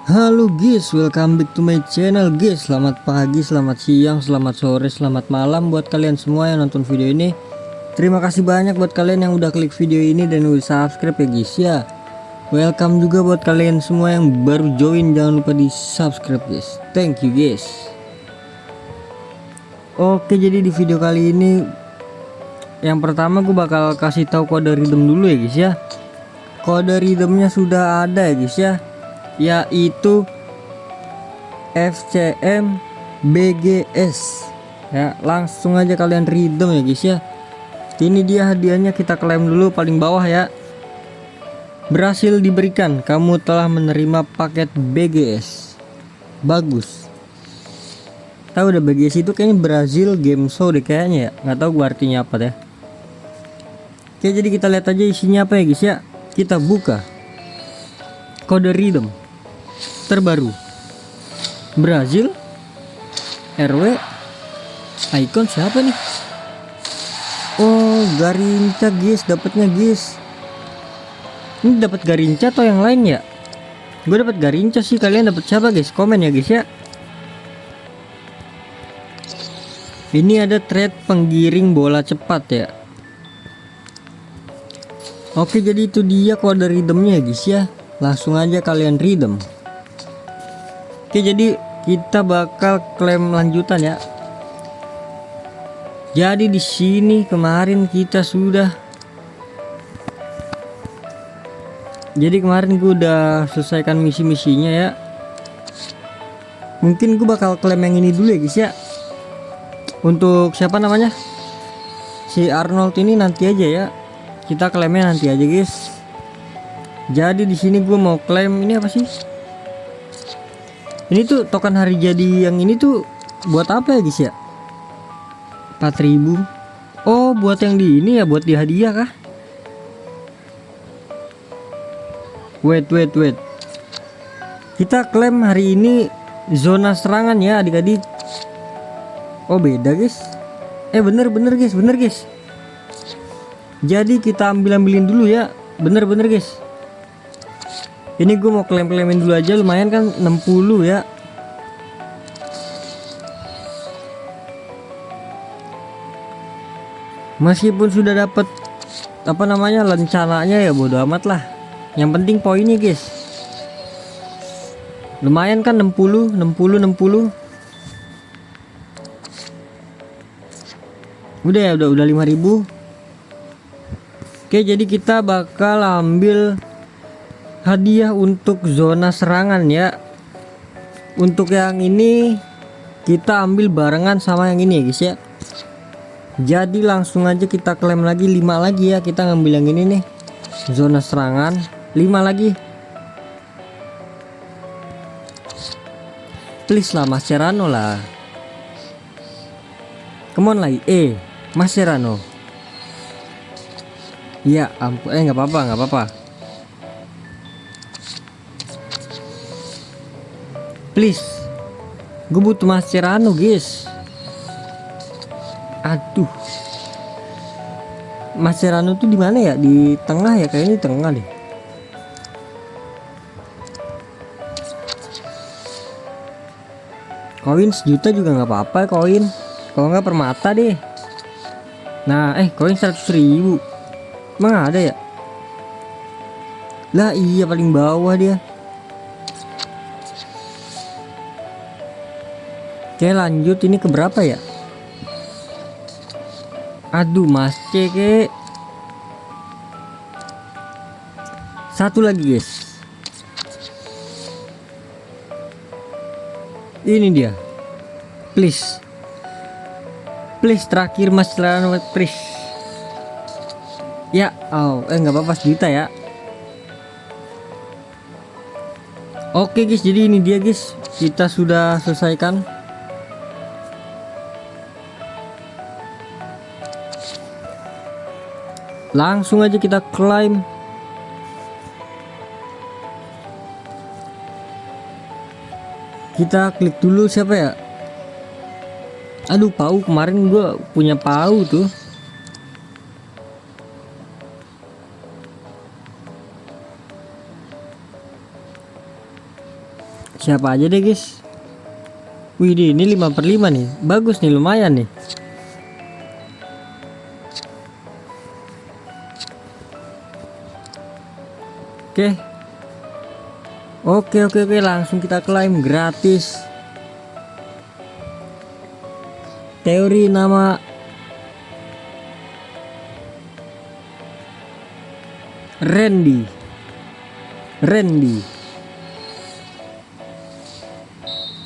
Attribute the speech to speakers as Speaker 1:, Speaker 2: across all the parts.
Speaker 1: Halo guys, welcome back to my channel guys. Selamat pagi, selamat siang, selamat sore, selamat malam buat kalian semua yang nonton video ini. Terima kasih banyak buat kalian yang udah klik video ini dan udah subscribe ya guys ya. Welcome juga buat kalian semua yang baru join, jangan lupa di subscribe guys. Thank you guys. Oke, jadi di video kali ini yang pertama gue bakal kasih tahu kode redeem dulu ya guys ya. Kode redeemnya sudah ada ya guys ya, yaitu FCM BGS ya. Langsung aja kalian redeem ya guys ya. Ini dia hadiahnya, kita klaim dulu paling bawah ya. Berhasil diberikan, kamu telah menerima paket BGS. Bagus. Tahu udah BGS itu kayaknya Brazil Game Show deh kayaknya ya, nggak tahu gua artinya apa deh. Oke, jadi kita lihat aja isinya apa ya guys ya. Kita buka kode redeem terbaru Brazil RW icon siapa nih? Oh, Garinca guys, dapatnya guys. Ini dapat Garinca atau yang lain ya? Gue dapat Garinca sih, kalian dapat siapa guys? Komen ya guys ya. Ini ada trade penggiring bola cepat ya. Oke, jadi itu dia kode redeemnya ya guys ya. Langsung aja kalian redeem. Oke, jadi kita bakal klaim lanjutan ya. Jadi di sini kemarin kita sudah, jadi kemarin gue udah selesaikan misi-misinya ya. Mungkin gue bakal klaim yang ini dulu ya guys ya. Untuk siapa namanya? Si Arnold ini nanti aja ya. Kita klaimnya nanti aja guys. Jadi di sini gue mau klaim ini apa sih? Ini tuh token hari jadi yang ini tuh buat apa ya guys ya? 4000. Oh, buat yang di ini ya, buat di hadiah kah? Wait. Kita klaim hari ini zona serangan ya adik-adik. Oh beda guys. Bener guys. Jadi kita ambilin dulu ya. Bener guys. Ini gue mau klaim-klaimin dulu aja, lumayan kan 60 ya. Meskipun sudah dapat apa namanya lencananya ya bodo amat lah. Yang penting poinnya guys. Lumayan kan 60. Udah ya, udah 5000. Oke, jadi kita bakal ambil hadiah untuk zona serangan ya. Untuk yang ini kita ambil barengan sama yang ini ya guys ya. Jadi langsung aja kita klaim lagi 5 lagi ya. Kita ngambil yang ini nih, zona serangan 5 lagi. Please lah Mascherano lah. Come on lah Mascherano. Ya ampun, nggak apa-apa. Please, gue butuh Mascherano guys. Aduh, Mascherano tuh di mana ya? Di tengah ya, kayaknya di tengah deh. Koin sejuta juga nggak apa-apa koin. Kalau nggak permata deh. Nah, koin 100.000. Emang ada ya? Lah iya, paling bawah dia. Oke, lanjut, ini ke berapa ya? Aduh, Mas Ceke. Satu lagi guys. Ini dia. Please terakhir Mas Celana, please. Ya, nggak apa-apa, sejuta ya. Oke guys, jadi ini dia guys. Kita sudah selesaikan. Langsung aja kita klaim. Kita klik dulu siapa ya? Aduh, Pau, kemarin gue punya Pau tuh. Siapa aja deh guys. Wih ini 5/5 nih. Bagus nih, lumayan nih. Oke, langsung kita klaim gratis. Teori nama Randy.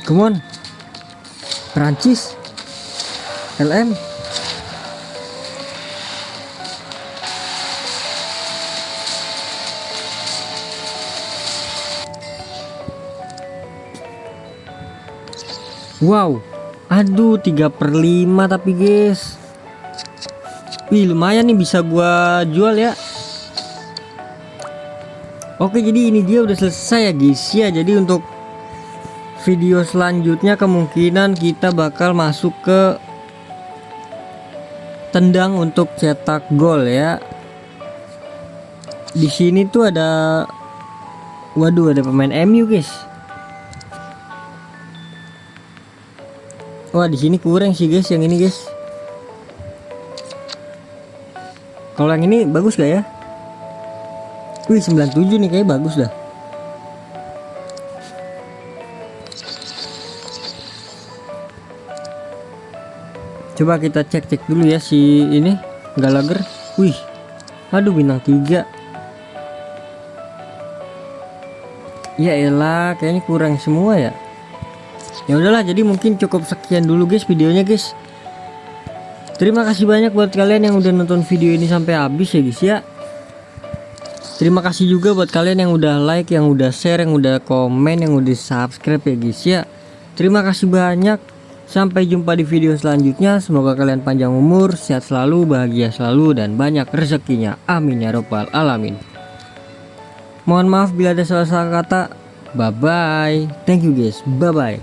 Speaker 1: Come on. Prancis. LM. Wow. Aduh 3/5 tapi guys. Wih lumayan nih, bisa gua jual ya. Oke, jadi ini dia udah selesai ya guys ya. Jadi untuk video selanjutnya kemungkinan kita bakal masuk ke tendang untuk cetak gol ya. Di sini tuh ada, waduh, ada pemain MU guys. Wah di sini kurang sih guys yang ini guys. Kalau yang ini bagus gak ya? Wih 97 nih, kayak bagus dah. Coba kita cek dulu ya si ini Gallagher. Wih, aduh bintang 3. Ya elah, kayaknya kurang semua ya. Ya udahlah, jadi mungkin cukup sekian dulu guys videonya guys. Terima kasih banyak buat kalian yang udah nonton video ini sampai habis ya guys ya. Terima kasih juga buat kalian yang udah like, yang udah share, yang udah komen, yang udah subscribe ya guys ya. Terima kasih banyak. Sampai jumpa di video selanjutnya. Semoga kalian panjang umur, sehat selalu, bahagia selalu, dan banyak rezekinya. Amin ya robbal alamin. Mohon maaf bila ada salah-salah kata. Bye bye. Thank you guys. Bye bye.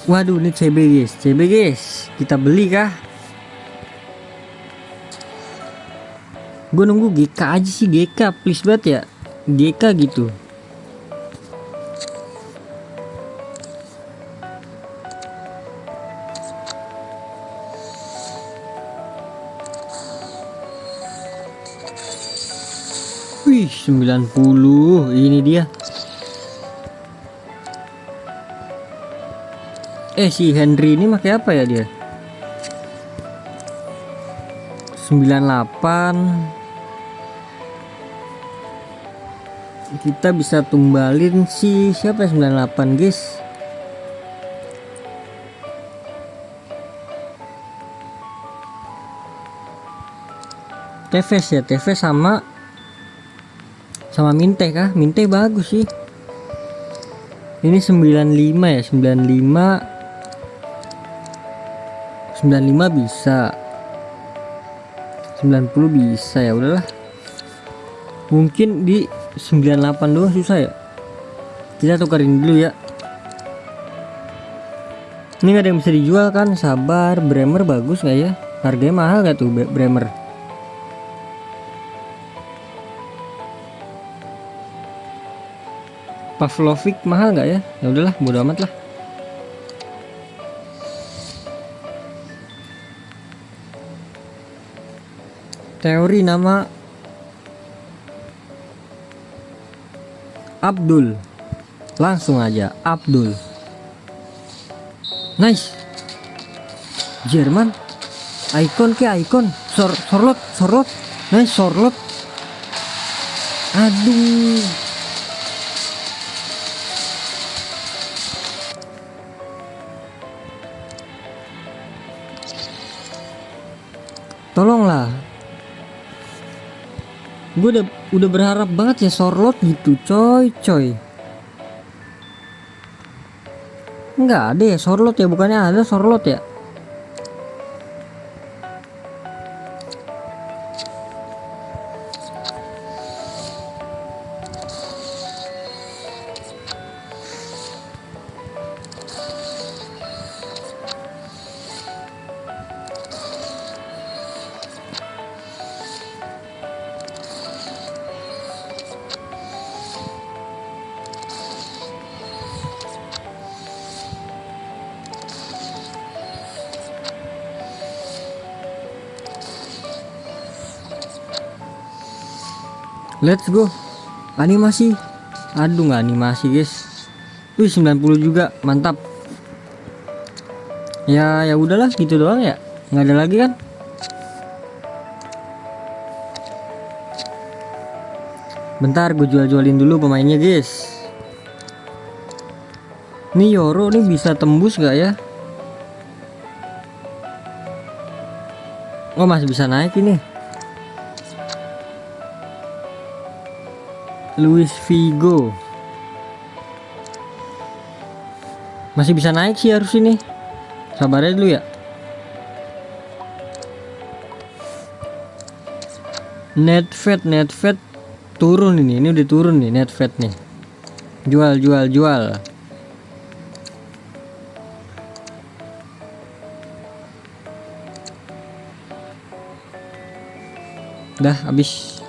Speaker 1: Waduh ini CB guys, kita beli kah? Gue nunggu GK aja sih, GK please banget ya, GK gitu. Wih 90, ini dia. Si Henry ini pakai apa ya dia? 98. Kita bisa tumbalin si siapa ya 98 guys. Tevez ya, Tevez sama Minte kah? Minte bagus sih. Ini 95 ya, 95 bisa, 90 bisa ya udahlah. Mungkin di 98 doang susah ya. Kita tukerin dulu ya. Ini gak ada yang bisa dijual kan? Sabar. Bremer bagus nggak ya? Harganya mahal gak tuh Bremer? Pavlovic mahal nggak ya? Ya udahlah, bodo amat lah. Teori nama Abdul. Langsung aja Abdul. Nice. Jerman. Icon ke icon. Sorlot. Nice Sorlot. Aduh. Tolonglah. Gue udah berharap banget ya Sorlot gitu coy. Nggak ada ya Sorlot ya, bukannya ada Sorlot ya. Let's go. Animasi. Aduh, nggak animasi guys. Wih, 90 juga, mantap. Ya udahlah gitu doang ya. Nggak ada lagi kan? Bentar, gue jual-jualin dulu pemainnya guys. Nih Yoro nih bisa tembus gak ya? Oh, masih bisa naik ini. Luis Figo masih bisa naik sih harus ini. Sabar aja dulu ya. Netfed turun ini udah turun nih Netfed nih. Jual. Dah habis.